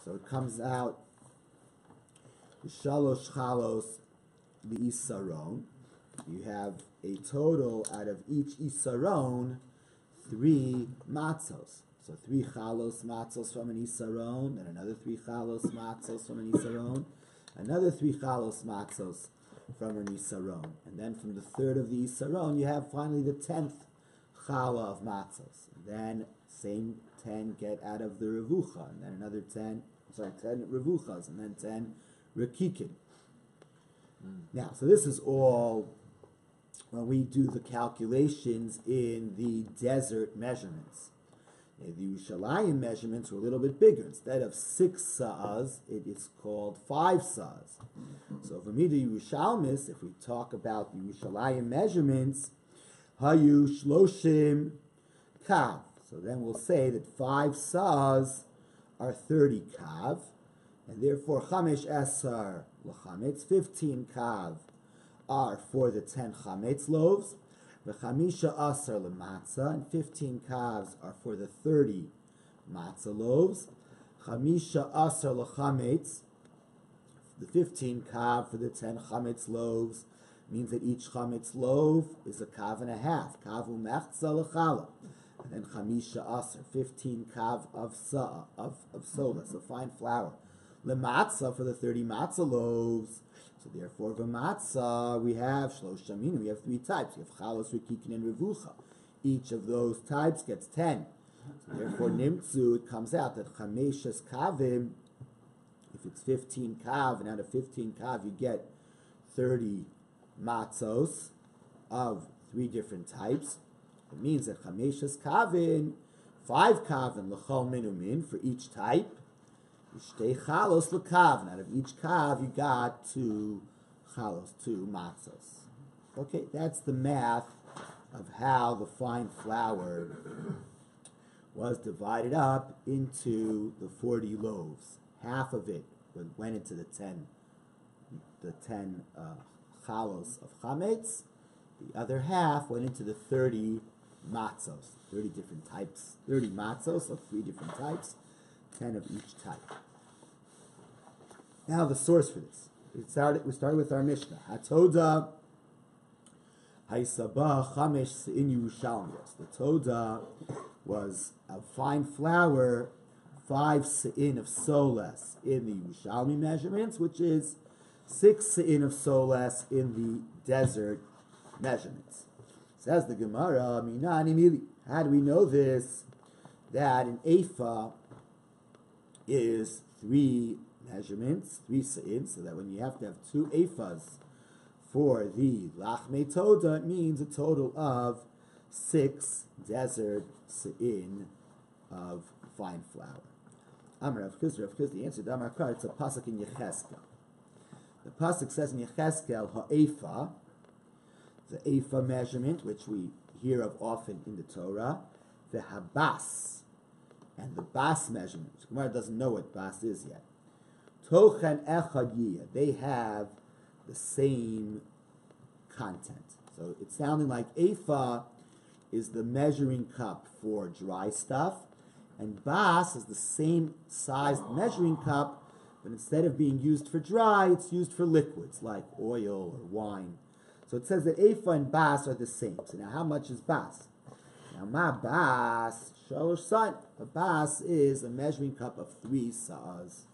So it comes out Shalosh Chalos Isaron. You have a total out of each Isaron 3 matzos. So 3 chalos matzos from an isaron, and another 3 chalos matzos from an isaron, another 3 chalos matzos from an isaron. And then from the third of the isaron, you have finally the 10th chala of matzos. And then same 10 get out of the revucha, and then another 10 revuchas, and then 10 rekikin. Now, so this is all when we do the calculations in the desert measurements. The Yerushalayim measurements were a little bit bigger. Instead of 6 sa'as, it is called 5 sa'as. So for me, the Yerushalmis, if we talk about the Yerushalayim measurements, hayu shloshim kav. So then we'll say that 5 sa'as are 30 kav, and therefore chamesh esar l'chametz, 15 kav are for the 10 chametz loaves. V'chamisha asar l'matzah, and 15 calves are for the 30 matzah loaves. Chamisha asar l'chametz, the 15 kav for the 10 chametz loaves means that each chametz loaf is a kav and a half. Kav u'mechza l'chala. And then chamisha asar, 15 kav of sola, so fine flour. L'matzah for the 30 matzah loaves. So therefore, v'matzah, we have shlosh shamin, we have 3 types. We have chalos, rekikin, and revucha. Each of those types gets 10. So therefore, nimtzu, it comes out that chameshes kavim, if it's 15 kav, and out of 15 kav you get 30 matzos of 3 different types. It means that chameshes kavim, 5 kavim, l'chol minumin, for each type. Shtei chalos l'kav, and out of each kav you got 2 chalos, 2 matzos. Okay, that's the math of how the fine flour was divided up into the 40 loaves. Half of it went into the 10 chalos of chametz. The other half went into the 30 matzos, 30 different types, 30 matzos of 3 different types, 10 of each type. Now the source for this. We started with our Mishnah. Hatoda Haisabah Chamesh Se'in Yerushalmi. The Toda was a fine flour, 5 se'in of soles in the Yerushalmi measurements, which is 6 se'in of soles in the desert measurements. Says the Gemara, Minani Mili. How do we know this? That an ephah is 3 measurements, 3 se'in, so that when you have to have 2 ephahs for the lachmei toda, it means a total of 6 desert se'in of fine flour. Amar Rav Kuz, the answer to Amar Kar, it's a pasuk in Yecheskel. The pasuk says in Yecheskel, ha'ephah, the ephah measurement, which we hear of often in the Torah, the habas, and the bas measurement. Gemara doesn't know what bas is yet. Tochen echad yiyah, they have the same content. So it's sounding like ephah is the measuring cup for dry stuff, and bas is the same sized measuring cup, but instead of being used for dry, it's used for liquids like oil or wine. So it says that ephah and bas are the same. So now how much is bas? Now ma bas, shalosh san. A bas is a measuring cup of 3 sa'as.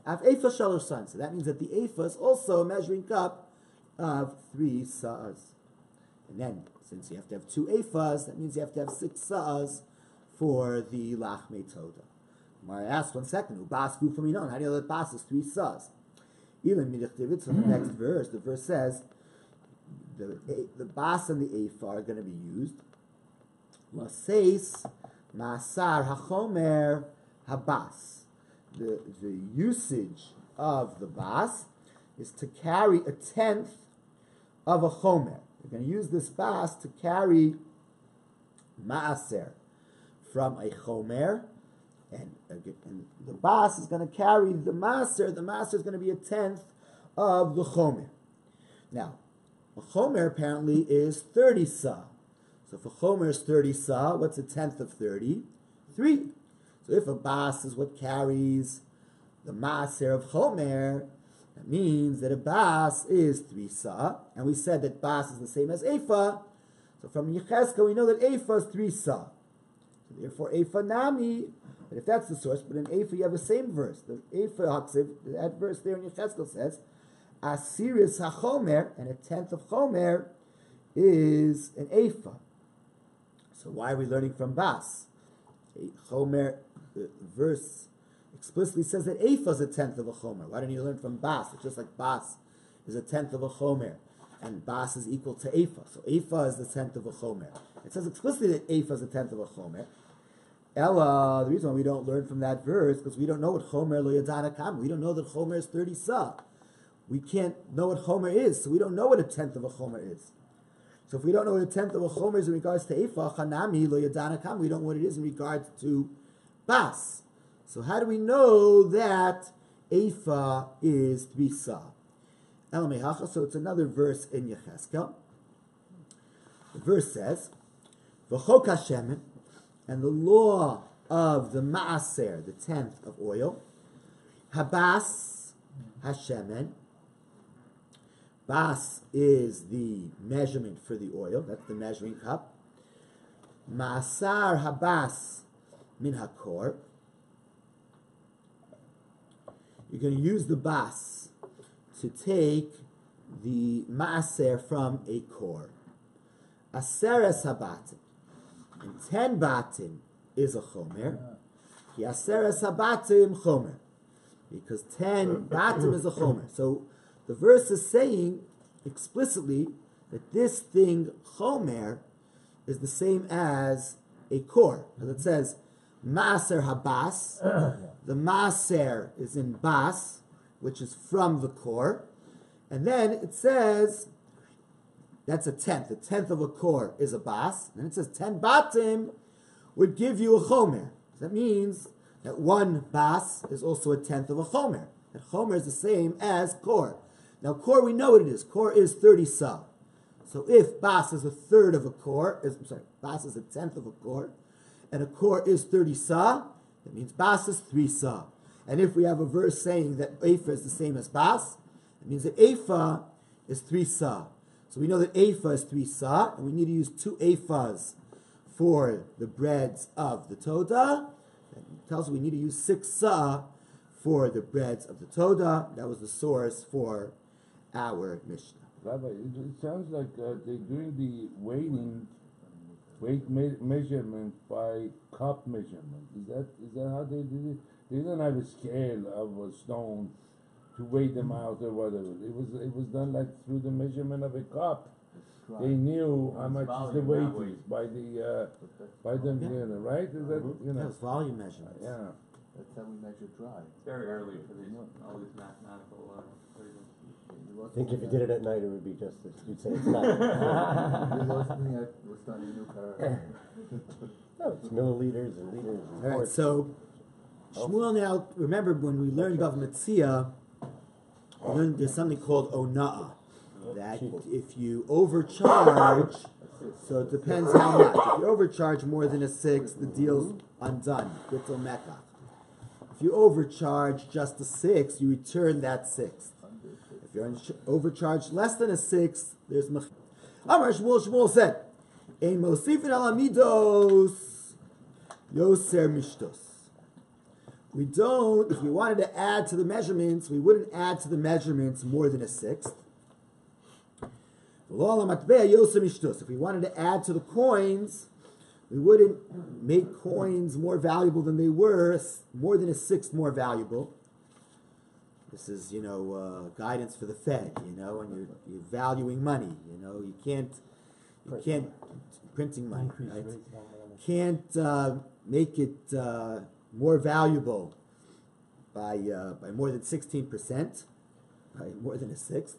Av ephah shalosh san. So that means that the ephah is also a measuring cup of 3 sa'as. And then, since you have to have 2 ephahs, that means you have to have 6 sa'as for the lachmei toda. Mara asks 1 second, ubas gu from Inon. How do you know that bas is 3 sa'as? Ilan midich so the next verse, the verse says, the bas and the ephah are going to be used. Laseis masar hachomer habas. The usage of the bas is to carry 1/10 of a chomer. We're going to use this bas to carry maaser from a chomer, and the bas is going to carry the maaser. The maaser is going to be 1/10 of the chomer. Now, a chomer apparently is 30 sa. So if a chomer is 30 sa, what's 1/10 of 30? 3. So if a bas is what carries the maaser of chomer, that means that a bas is 3 sa, and we said that bas is the same as ephah. So from Yechezkel we know that ephah is 3 sa. So therefore ephah nami, but if that's the source, but in ephah you have the same verse. The ephah haksiv, that verse there in Yechezkel says, asiris hachomer, and a tenth of chomer is an ephah. So why are we learning from bas? Chomer, the verse explicitly says that ephah is a tenth of a chomer. Why don't you learn from bas? It's just like bas is a tenth of a chomer, and bas is equal to ephah. So ephah is the tenth of a chomer. It says explicitly that ephah is a tenth of a chomer. Ella, the reason why we don't learn from that verse because we don't know what chomer lo yadana kam. We don't know that chomer is 30 sa. We can't know what chomer is, so we don't know what a tenth of a chomer is. So if we don't know what a tenth of a chomer is in regards to ephah, chanami lo yadana kam, we don't know what it is in regards to bas. So how do we know that ephah is 3 sa? So it's another verse in Yechezkel. The verse says, V'chok Hashem, and the law of the maaser, the tenth of oil, habas hashemen. Bas is the measurement for the oil. That's the measuring cup. Maasar habas min hakor. You're going to use the bas to take the maaser from a core. Aseres habatim. And 10 batim is a chomer. Aseres habatim chomer. Because 10 batim is a chomer. So the verse is saying explicitly that this thing, chomer, is the same as a core. Because it says, maaser habas. The maaser is in bas, which is from the core. And then it says, that's a tenth. A tenth of a core is a bas. And then it says 10 batim would give you a chomer. That means that 1 bas is also a tenth of a chomer. That chomer is the same as core. Now core, we know what it is. Core is 30 sa. So if bas is a third of a core, bas is a tenth of a core, and a core is 30 sa, that means bas is 3 sa. And if we have a verse saying that ephah is the same as bas, it means that ephah is 3 sa. So we know that ephah is 3 sa, and we need to use 2 ephahs for the breads of the Todah. It tells us we need to use 6 sa for the breads of the Todah. That was the source for our Mishnah. Rabbi, it sounds like they're doing the weight measurement by cup measurement. Is that how they did it? They didn't have a scale of a stone to weigh them out or whatever. It was done like through the measurement of a cup. Right. They knew how much the weight is by the right? Is that That's volume measurement. Yeah. That's how we measure dry. It's very early for these all these mathematical equations. I think if you did it at night, it would be just this. You'd say it's not. You lost me at we're starting a new paragraph. No, it's milliliters and liters. And All right, so Shmuel now, remember when we learned Daf Metzia, there's something called ona'ah. That if you overcharge, so it depends how much. If you overcharge more than a 6, the deal's undone. Bittul mekach. If you overcharge just a 6, you return that 6. If you're overcharged less than a 6, there's mech. Amar Shmuel said, Ein mosifin al amidos yoser mishtos. We don't, if we wanted to add to the measurements, we wouldn't add to the measurements more than a 6th. If we wanted to add to the coins, we wouldn't make coins more valuable than they were, more than a 6th more valuable. This is, guidance for the Fed, and you're valuing money, you can't printing money, right? Can't make it more valuable by more than 16%, by more than a 6th.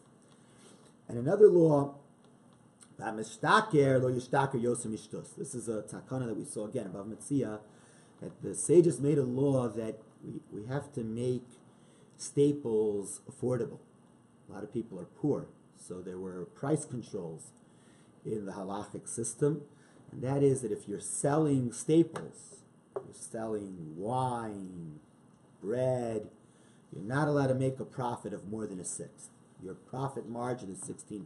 And another law, this is a takana that we saw again above Metzia, that the sages made a law that we have to make staples affordable. A lot of people are poor, so there were price controls in the halachic system, and that is that if you're selling staples, you're selling wine, bread, you're not allowed to make a profit of more than a sixth. Your profit margin is 16%.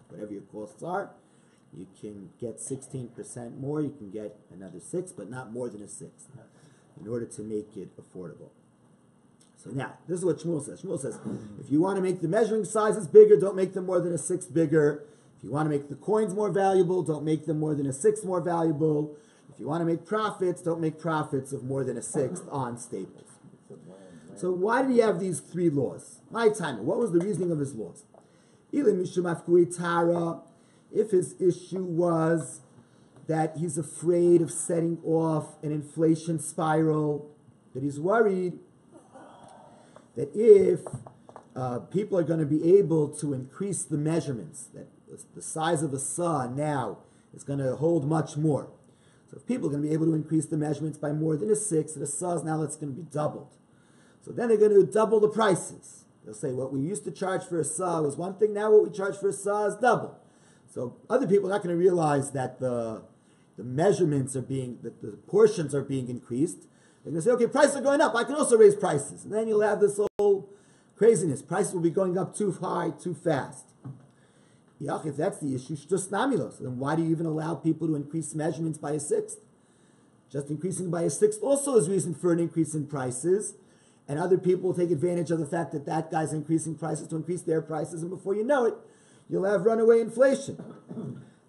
Whatever your costs are, you can get 16% more, you can get another 6, but not more than a sixth, in order to make it affordable. So now, this is what Shmuel says. Shmuel says, if you want to make the measuring sizes bigger, don't make them more than a sixth bigger. If you want to make the coins more valuable, don't make them more than a sixth more valuable. If you want to make profits, don't make profits of more than a sixth on staples. So why did he have these three laws? My time. What was the reasoning of his laws? If his issue was that he's afraid of setting off an inflation spiral, that he's worried that if people are going to be able to increase the measurements, that the size of a saw now is going to hold much more. So if people are going to be able to increase the measurements by more than a sixth, the saw is now that's going to be doubled. So then they're going to double the prices. They'll say what we used to charge for a saw was one thing, now what we charge for a saw is double. So other people are not going to realize that the measurements are being, that the portions are being increased. They're going to say, okay, prices are going up, I can also raise prices. And then you'll have this whole craziness. Prices will be going up too high, too fast. If that's the issue, just namilos. Then why do you even allow people to increase measurements by a sixth? Just increasing by a sixth also is reason for an increase in prices. And other people will take advantage of the fact that that guy's increasing prices to increase their prices. And before you know it, you'll have runaway inflation.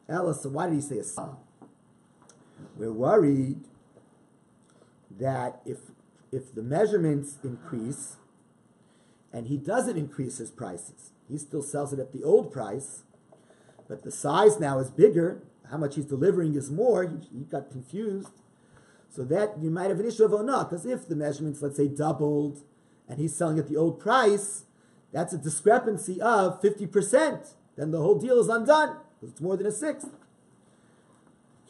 Ella, so why did he say a saw? We're worried that if the measurements increase and he doesn't increase his prices, he still sells it at the old price, but the size now is bigger, how much he's delivering is more, he got confused. So that you might have an issue of onah, because if the measurements, let's say, doubled and he's selling at the old price, that's a discrepancy of 50%. Then the whole deal is undone, because it's more than a sixth.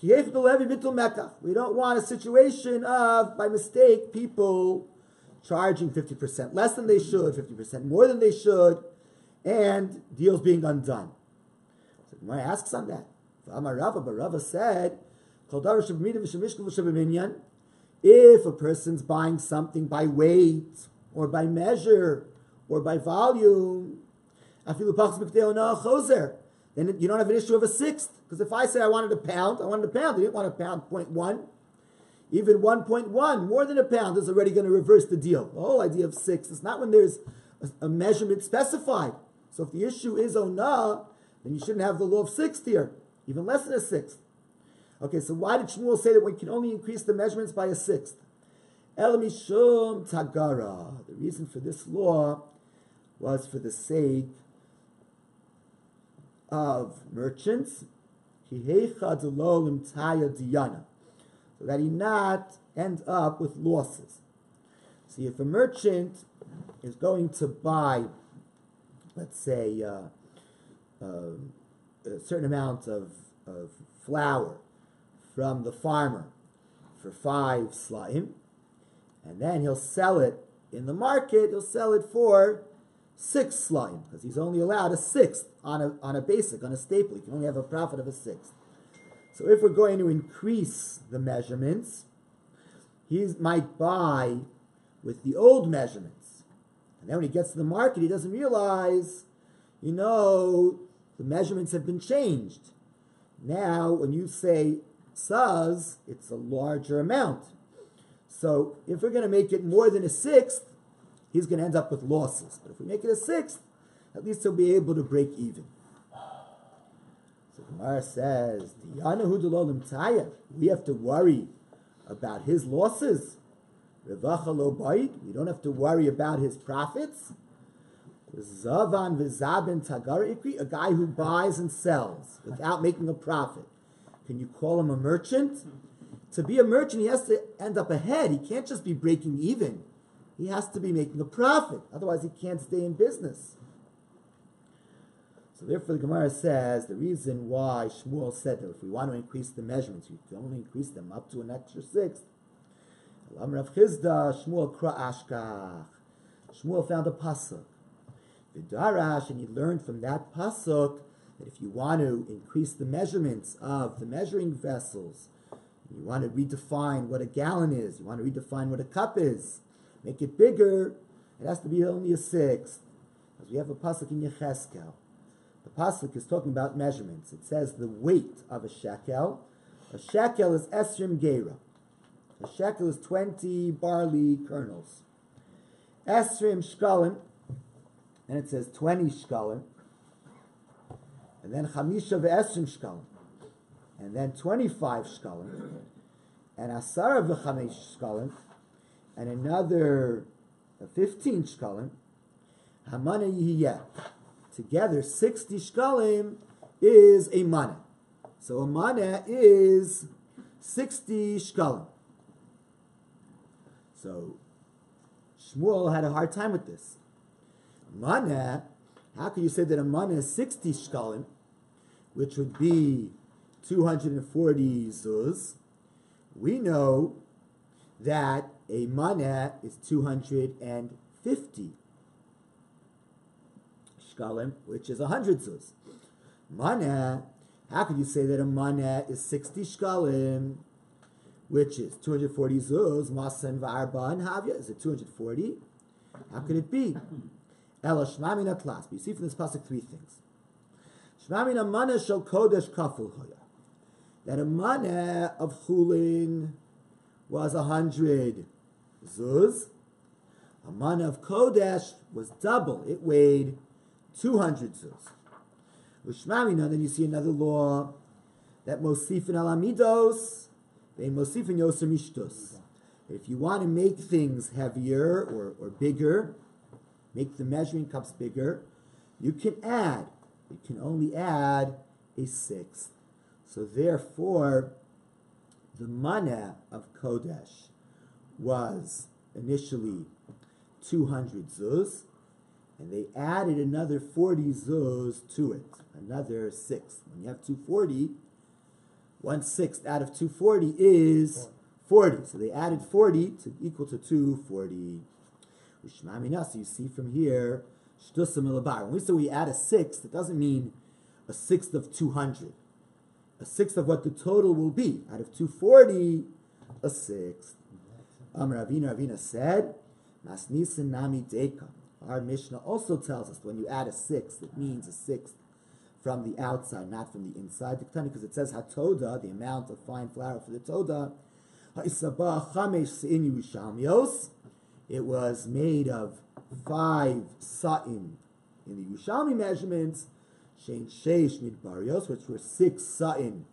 We don't want a situation of, by mistake, people charging 50% less than they should, 50% more than they should, and deals being undone. So Gemara asks on that. But Rava said, if a person's buying something by weight, or by measure, or by volume, then you don't have an issue of a sixth. Because if I say I wanted a pound, I didn't want a pound 0.1. Even 1.1, more than a pound, is already going to reverse the deal. The whole idea of six is not when there's a measurement specified. So if the issue is onah, then you shouldn't have the law of sixth here, even less than a sixth. Okay, so why did Shmuel say that we can only increase the measurements by a sixth? El mishum tagara. The reason for this law was for the sake of merchants, so that he not end up with losses. See, if a merchant is going to buy, let's say, a certain amount of flour from the farmer for 5 slaim, and then he'll sell it in the market, he'll sell it for 6 slaim, because he's only allowed a sixth on a basic, on a staple. He can only have a profit of a sixth. So if we're going to increase the measurements, he might buy with the old measurements. And then when he gets to the market, he doesn't realize, the measurements have been changed. Now, when you say saz, it's a larger amount. So if we're going to make it more than a sixth, he's going to end up with losses. But if we make it a sixth, at least he'll be able to break even. So Gemara says, we have to worry about his losses. We don't have to worry about his profits. A guy who buys and sells without making a profit. Can you call him a merchant? To be a merchant, he has to end up ahead. He can't just be breaking even. He has to be making a profit. Otherwise, he can't stay in business. So therefore, the Gemara says the reason why Shmuel said that if we want to increase the measurements, you can only increase them up to an extra sixth. Shmuel found a pasuk. V'darash, and he learned from that pasuk that if you want to increase the measurements of the measuring vessels, you want to redefine what a gallon is, you want to redefine what a cup is, make it bigger, It has to be only a sixth. Because we have a pasuk in Yecheskel. The pasuk is talking about measurements. It says the weight of a shekel. A shekel is esrim geira. A shekel is 20 barley kernels. Esrim shkalim, and it says 20 shkalim. And then chamisha ve'esrim shkalim. And then 25 shkalim. And asara v'chamesh shkalim. And another 15 shkalim. Hamana yihiyeh. Together, 60 shkalim is a mana. So a mana is 60 shkalim. So Shmuel had a hard time with this. Mana, how can you say that a mana is 60 shkalim, which would be 240 zuz? We know that a mana is 250 shkalim, which is 100 zuz. Mana, how could you say that a mana is 60 shkalim, which is 240 zuz, masan v'arba and havya? Is it 240? How could it be? Ela shmamina tlas. But you see from this pasuk three things. Shmamina mana shel kodesh kaful hoya. That a mana of chulin was 100 zuz. A mana of kodesh was double. It weighed 200 zuz. Ushmamina, then you see another law that mosifin al amidos, they mosifin yoser mishtos. If you want to make things heavier or bigger, make the measuring cups bigger, you can add. You can only add a sixth. So therefore, the mana of kodesh was initially 200 zuz, and they added another 40 zuz to it, another sixth. When you have 240, 1/6 out of 240 is 40. So they added 40 to equal to 240. So you see from here, when we say we add a sixth, it doesn't mean a sixth of 200. A sixth of what the total will be. Out of 240, a sixth. Ravina said, Masnisin nami deka. Our Mishnah also tells us when you add a sixth, it means a sixth from the outside, not from the inside. Because it says hatoda, the amount of fine flour for the toda. It was made of 5 sa'im in the Yerushalmi measurements, shein sheish midbarios, which were 6 sa'im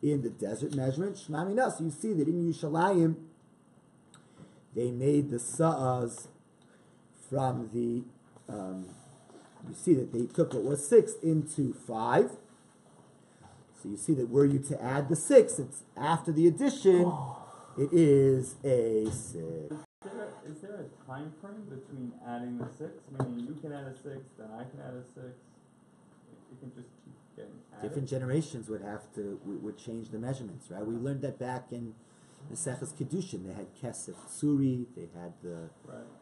in the desert measurement. Shmamina, so you see that in Yerushalayim, they made the sa'as from the, you see that they took what was 6 into 5. So you see that were you to add the 6, it's after the addition, it is a 6. Is there a time frame between adding the 6? Meaning you can add a 6, then I can add a 6. You can just keep getting added. Different generations would change the measurements, right? We learned that back in the Seches Kedushin. They had Kesef Tsuri, they had the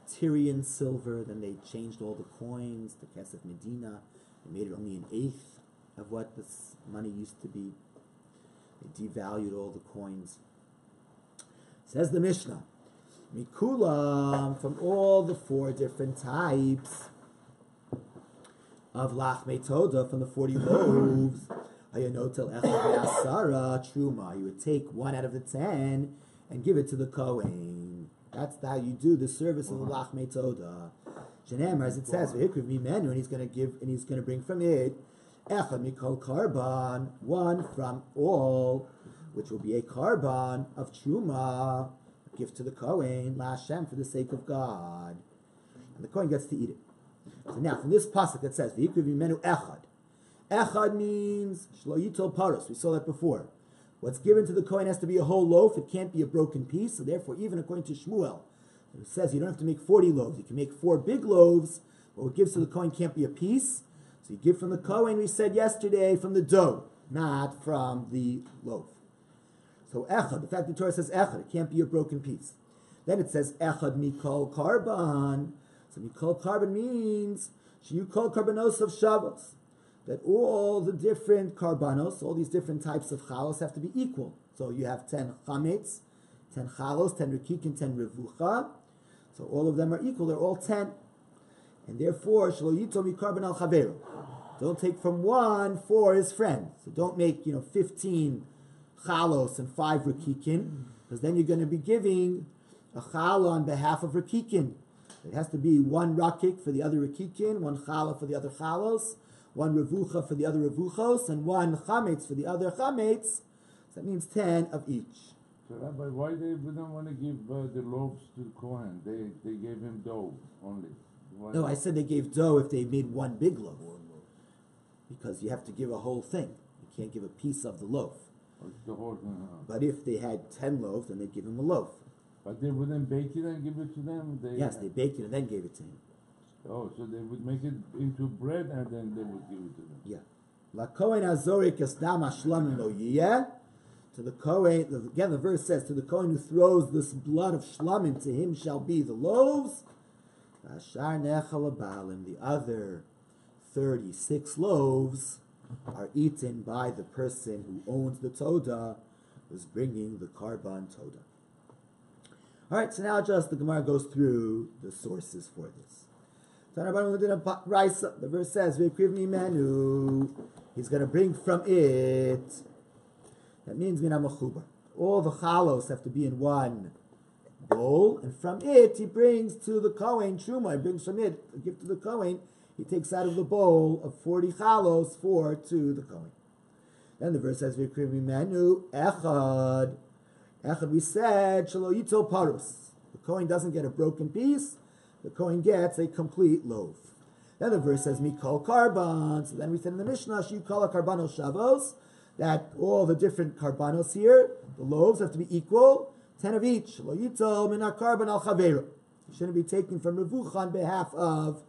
Tyrian silver, then they changed all the coins, the Kesef Medina. They made it only an eighth of what this money used to be. They devalued all the coins. Says the Mishnah, Mikulam, from all the 4 different types of lachmei toda, from the 40 loaves, hayanotel echad ve'asara truma, you would take 1 out of the 10 and give it to the Kohen. That's how you do the service of the lachmei toda. Shenemar, as it says, ve'ikriv mimenu, and he's going to bring from it echad mikol karban, 1 from all, which will be a karban of truma, gift to the Kohen, la Hashem, for the sake of God. And the Kohen gets to eat it. So now, from this pasuk that says, V'yikriv mimenu echad. Echad means shlo yitol paros. We saw that before. What's given to the Kohen has to be a whole loaf. It can't be a broken piece. So therefore, even according to Shmuel, it says you don't have to make 40 loaves. You can make 4 big loaves, but what gives to the Kohen can't be a piece. So you give from the Kohen, we said yesterday, from the dough, not from the loaf. So echad, the fact the Torah says echad, it can't be a broken piece. Then it says echad mikol karban. So mikol karban means shiyu kol karbanos of Shabbos. That all the different karbanos, all these different types of chalos have to be equal. So you have 10 chametz, 10 chalos, 10 rikik, and 10 revucha. So all of them are equal. They're all 10. And therefore, shelo yitol mikarban al chaveru. Don't take from one for his friend. So don't make 15 chalos and 5 rakikin, because then you're going to be giving a chala on behalf of rakikin. It has to be one rakik for the other rakikin, one chala for the other chalos, one revucha for the other revuchos, and one chametz for the other chametz. So that means 10 of each. So Rabbi, why they wouldn't want to give the loaves to the Kohen? They gave him dough only. Why No, not? I said they gave dough if they made one big loaf. Because you have to give a whole thing. You can't give a piece of the loaf. The whole thing. But if they had 10 loaves, then they'd give him a loaf. But they wouldn't bake it and give it to them? Yes, they baked it and then gave it to him. Oh, so they would make it into bread and then they would give it to them. Yeah. La Kohen Azorik Esdam Ashlam Lo Yiyeh. To the Kohen, again the verse says, to the Kohen who throws this blood of shlamim, to him shall be the loaves. Ashar Nechal Abalim, the other 36 loaves are eaten by the person who owns the Toda, who's bringing the Karban Toda. Alright, so now just the Gemara goes through the sources for this. The verse says, Menu. He's going to bring from it. That means Mina Mechubar. All the chalos have to be in one bowl, and from it he brings to the Kohen Truma. He brings from it a gift to the Kohen. He takes out of the bowl of 40 chalos, 4 to the Kohen. Then the verse says, Menu Echad. Echad, we said, Shelo Yitol Parus. The Kohen doesn't get a broken piece. The Kohen gets a complete loaf. Then the verse says, Mikol Karban. So then we said in the Mishnah, Shu Kol Karbanos Shavos, that all the different karbanos here, the loaves have to be equal, 10 of each. Lo Yitol Min HaKarban Al Chaveru. You shouldn't be taking from Revucha on behalf of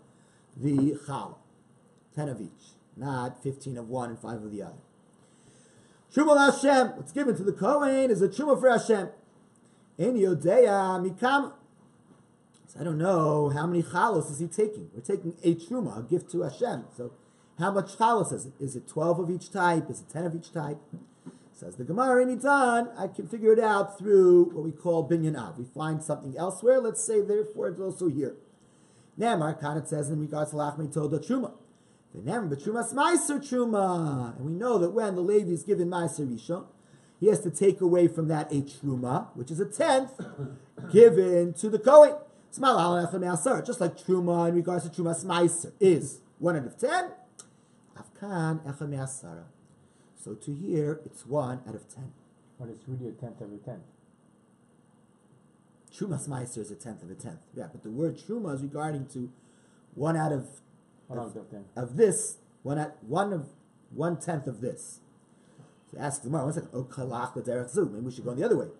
the Chala. 10 of each. Not 15 of one and 5 of the other. Truma Hashem. What's given to the Kohen is a Truma for Hashem. En Yodeya Mikam. So I don't know how many chalos is he taking. We're taking a truma, a gift to Hashem. So how much chalos is it? Is it 12 of each type? Is it 10 of each type? Says the Gemara, anytime I can figure it out through what we call binyan av. We find something elsewhere, let's say therefore it's also here. Namar, Khan, it says in regards to lachmei toda truma. The Namar, but trumas meiser truma. And we know that when the Levi is given meiser rishon, he has to take away from that a truma, which is a 10th, given to the Kohen. Just like Truma in regards to Trumas Meiser is 1 out of 10, Afkan Echad Me'asara. So to here, it's 1 out of 10. But it's really a 10th of a 10th. Trumas Meiser is a 10th of a 10th. Yeah, but the word Truma is regarding to 1 out of this, 1/10 of this. So ask Gemara, 1 second. Maybe we should go the other way.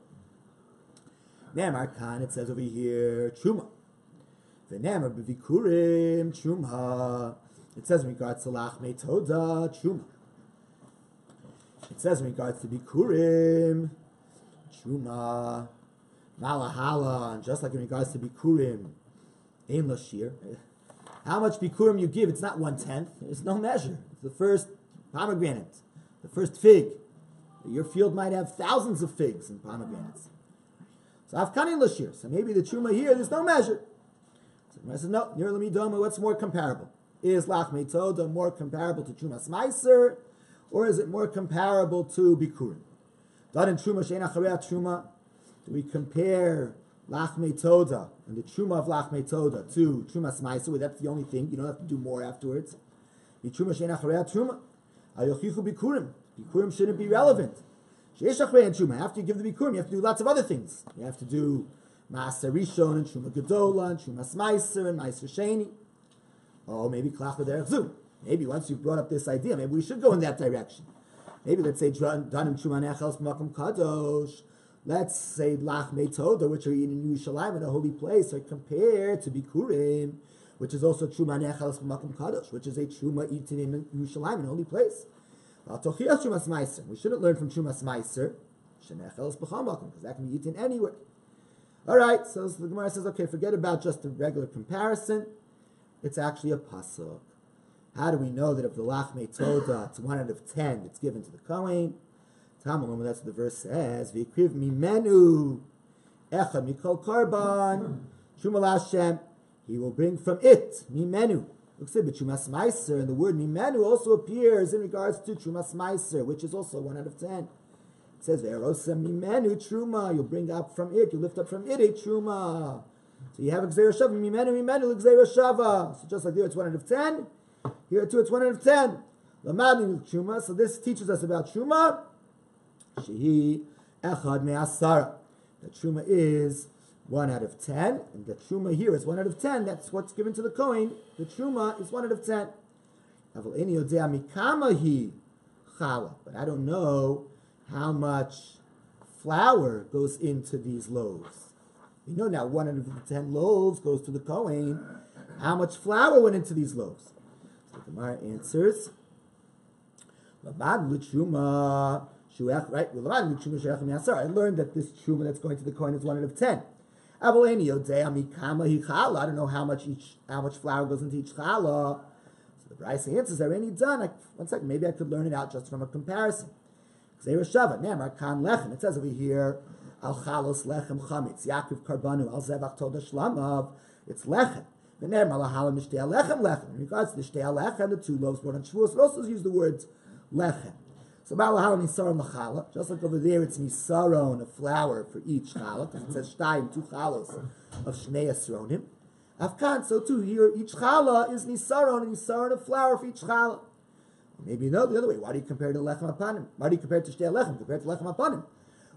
Namar Khan, it says over here, Truma. V'namar b'vikurim Truma. It says in regards to lachmei toda Truma. It says in regards to bikurim Truma. Malahala, and just like in regards to bikurim, ein lashir. How much bikurim you give, it's not 1/10. There's no measure. It's the first pomegranate, the first fig. Your field might have thousands of figs and pomegranates. So Afkani Lashir. So maybe the Truma here, there's no measure. So I said, no, Nir Lamidoma, what's more comparable? Is Lachmei Toda more comparable to Trumas Meiser, or is it more comparable to Bikurim? Dad in Truma Shein Acharei Truma, do we compare Lachmei Toda and the Truma of Lachmei Toda to Trumas Meiser? Well, that's the only thing. You don't have to do more afterwards. The Truma Shein Acharei Truma. Ayochichu Bikurim. Bikurim shouldn't be relevant. After you give the Bikurim, you have to do lots of other things. You have to do Maaser Rishon and Truma Gedola and Truma Meiser and Meiser Sheni. Oh, maybe Klach L'derech Zu. Maybe once you've brought up this idea, maybe we should go in that direction. Maybe let's say Danim Truma Nechels Makom Kadosh. Let's say Lachmei Toda, which are eaten in Yerushalayim in a holy place, are compared to Bikurim, which is also Truma Nechels Makom Kadosh, which is a Truma eaten in Yerushalayim in a holy place. We shouldn't learn from Trumas Meiser, because that can be eaten anywhere. Alright, so the Gemara says, okay, forget about just a regular comparison. It's actually a pasuk. How do we know that if the Lachmei Toda, it's 1 out of 10, it's given to the Kohen? Tamalum, that's what the verse says. V'ikriv mimenu echad mikol karban Truma l'Hashem. he will bring from it, mimenu. Looks at Trumas Meiser, and the word mimenu also appears in regards to Trumas Meiser, which is also 1 out of 10. It says, Ve'erosa mimenu truma, you'll bring up from it, you lift up from it a truma. So you have Gzeira Shava, mimenu, Gzeira Shava. So just like there it's 1 out of 10, here too it's 1 out of 10. Lamadni truma, so this teaches us about truma. Shehi echad me'asara. The truma is 1 out of 10, and the truma here is 1 out of 10. That's what's given to the Kohen. The truma is 1 out of 10. But I don't know how much flour goes into these loaves. We know now 1 out of 10 loaves goes to the Kohen. How much flour went into these loaves? So the Gemara answers, right? I learned that this truma that's going to the Kohen is 1 out of 10. I don't know how much flour goes into each challah. So the Bryce answers, already done. One second, maybe I could learn it out just from a comparison. It says over here, al chalos lechem chametz, Yaakov karbanu, al zevach toda shlamav. It's lechem. In regards to the shtei lechem, the 2 loaves brought on Shavuos, it also use the words lechem. So Malahalan Nisaron Lachala, just like over there, it's Nisaron, a flour for each challah, because it says Shtayim, 2 chalos of Shnei Esronim. Afkan, so too here, each challah is Nisaron, a flour for each challah. Maybe you know the other way. Why do you compare it to Lechem Apanim? Why do you compare it to Shtei Lechem? Compare it to Lechem Apanim.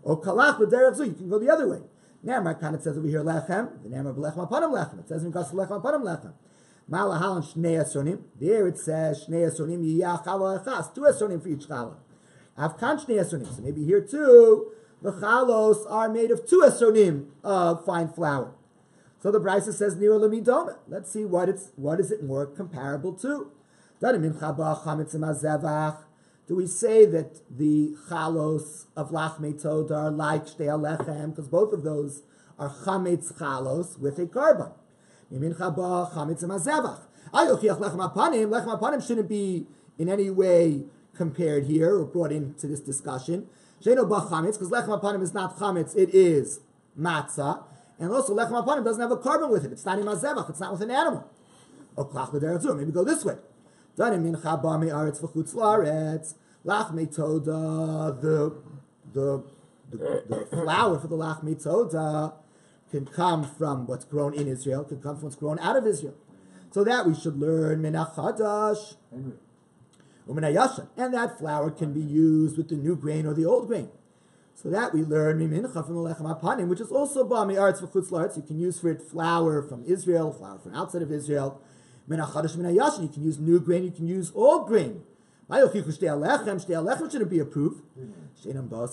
Or Kalach L'derech Zu, you can go the other way. Namar Khan, it says over here Lechem, the Namar B'Lechem Apanim Lechem. It says in Gas Lechem Apanim Lechem. Malahalan Shnei Esronim, there it says Shnei Esronim Yiyah Challah Echas, 2 Esronim for each challah. So maybe here too, the chalos are made of 2 esronim of fine flour. So the Brisa says Nira Lamidoma. Let's see what is it more comparable to. Do we say that the chalos of lachmei toda are like shtei alechem? Because both of those are chametz chalos with a carbon. Lechem apanim shouldn't be in any way compared here or brought into this discussion. Sheno ba chametz, because lechem apanim is not chametz, it is matzah, and also lechem apanim doesn't have a carbon with it. It's not in mazevach. It's not with an animal. Or klach l'derech zu. Maybe go this way. Danim min chaba me'aretz v'chutz la'aretz lachmei toda. The flour for the lachmei toda can come from what's grown in Israel, can come from what's grown out of Israel. So that we should learn minach chadash. And that flour can be used with the new grain or the old grain. So that we learn mimincha from the lechem apanim, which is also ba me'aretz v'chutz la'aretz. You can use for it flour from Israel, flour from outside of Israel. Menachadash minayashin. You can use new grain. You can use old grain. Shtei alechem shouldn't be approved. Because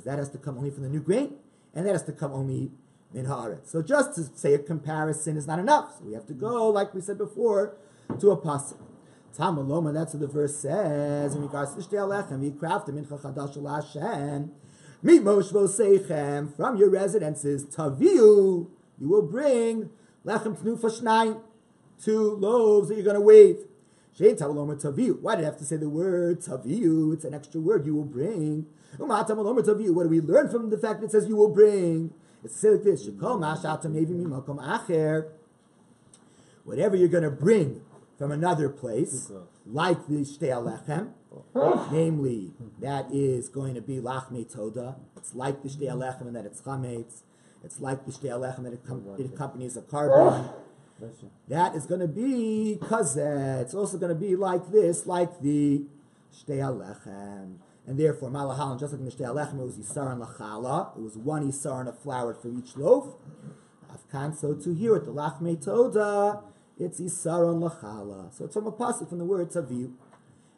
that has to come only from the new grain, and that has to come only min haaretz. So just to say a comparison is not enough. So we have to go, like we said before, to a pasuk. Tamaloma, that's what the verse says in regards to Shtei Alechem. Yikrafta mincha chadash l'Hashem. Meet Moshvo Seichem from your residences. Taviu, you will bring lechem tnufa shnayim, 2 loaves that you're going to wave. Shein tamaloma taviu. Why did I have to say the word taviu? It's an extra word. You will bring. Uma tamaloma taviu. What do we learn from the fact that it says you will bring? It's say like this: Shekol mashatam nevi mimakom acher. Whatever you're going to bring from another place, like the Shtei Alechem, namely, that is going to be Lachmei Toda. It's like the Shtei Alechem in that it's Chametz. It's like the Shtei Alechem that it accompanies a carbon. That is going to be Kazeh. It's also going to be like this, like the Shtei Alechem. And therefore, Malahalan, just like in the Shtei Alechem, it was Yisar and Lachala. It was 1 Yisar and a flour for each loaf. Afkan, so to here at the Lachmei Toda, it's Isaron Lachala. So it's from a pasuk from the word Taviu.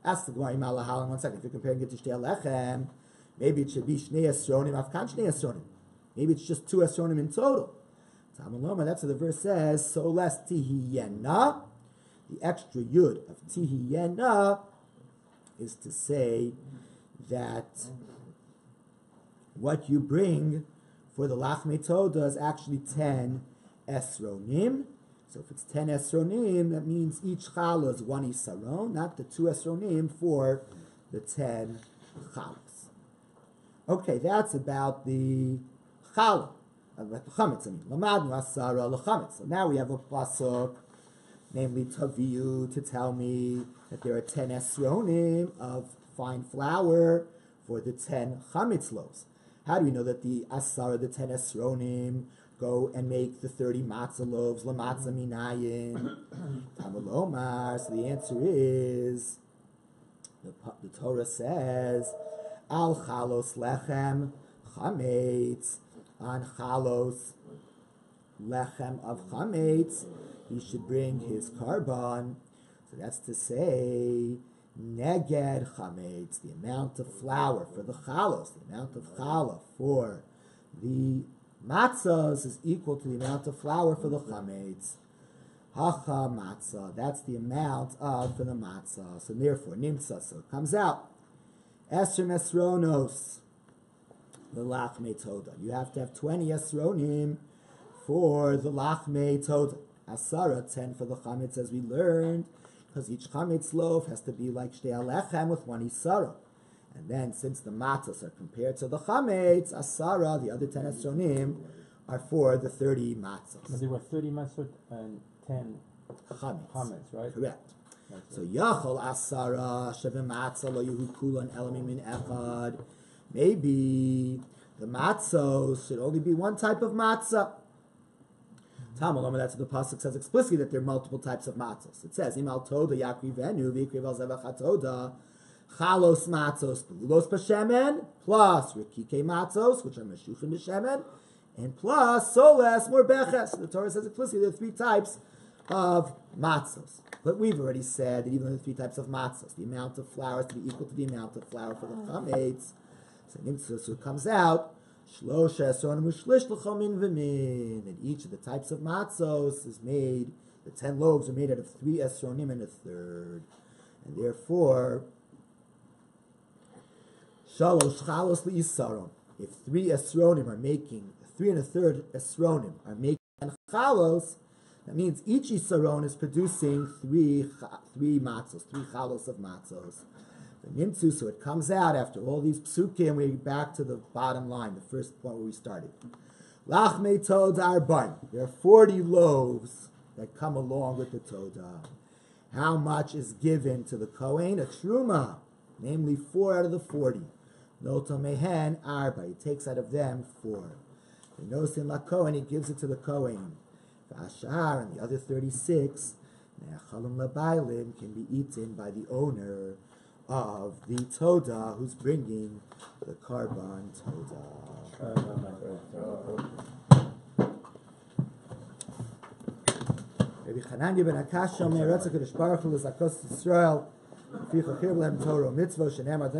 Ask the Gemara Malahalan 1 second. If you're comparing it to Shtei Alechem, maybe it should be Shnei Esronim, Afkan Shnei Esronim. Maybe it's just 2 Esronim in total. Tamaloma, that's what the verse says. So less Tihiyena, the extra yud of Tihiyena is to say that what you bring for the Lachmei Toda is actually 10 Esronim. So if it's 10 Esronim, that means each challah is 1 Isaron, not the 2 Esronim for the 10 challahs. Okay, that's about the challah. L'chametz, I mean. Lamadnu asara l'chametz. So now we have a pasuk, namely taviu, to tell me that there are 10 esronim of fine flour for the 10 chametz loaves. How do we know that the asara, the 10 esronim, go and make the 30 matzah loaves? Lamatzah minayin. Tamalomar. So the answer is, the Torah says, al chalos lechem chametz, on chalos lechem of chametz, he should bring his carbon. So that's to say, neged chametz, the amount of flour for the chalos, the amount of challah for the matzahs is equal to the amount of flour for the chametz. Hacha matzah, that's the amount of for the matzah. So therefore, nimtza, so it comes out. Esrim esronos, the lachmei toda. You have to have 20 esronim for the lachmei toda. Asara, 10 for the chametz, as we learned, because each chametz loaf has to be like shtei alechem with 1 isara. And then, since the matzahs are compared to the chametz, asara, the other 10 esronim, are for the 30 matzahs. So there were 30 matzot and 10 chametz, right? Correct. So yachol asara shevim matzah lo yuhu kulan elamim min echad. Maybe the matzos should only be one type of matzah. Tamaloma, that's what the pasuk says explicitly, that there are multiple types of matzos. It says imal toda yakrivenu v'ikriv al zevach hatoda chalos matzos belulos b'shemen plus rikike matzos, which are meshuchim b'shemen, and plus soles morbeches. The Torah says explicitly there are 3 types of matzos. But we've already said that even though there are 3 types of matzos, the amount of flour is to be equal to the amount of flour for the chametz. So it comes out, and each of the types of matzos is made, the 10 loaves are made out of 3 esronim and a third. And therefore, shalosh chalos li'isaron. If 3 esronim are making, 3 and a third esronim are making chalos, that means each isaron is producing 3 matzos, 3 chalos of matzos. Nimtzu, so it comes out after all these psukim, we're back to the bottom line, the first point where we started. Lachmei toda arbaim. There are 40 loaves that come along with the toda. How much is given to the Kohen? A truma, namely 4 out of the 40. Noto mehen arba. He takes out of them 4. The nosin la Kohen, he gives it to the Kohen. V'ashar, and the other 36, ne'achalum labailim, can be eaten by the owner of the toda, who's bringing the carbon toda. Rabbi Chananya ben Akasha Me'eretz HaKadosh Baruch Hu L'Zakos Yisrael Fi Chachir L'Hem Torah Mitzvah Shenemar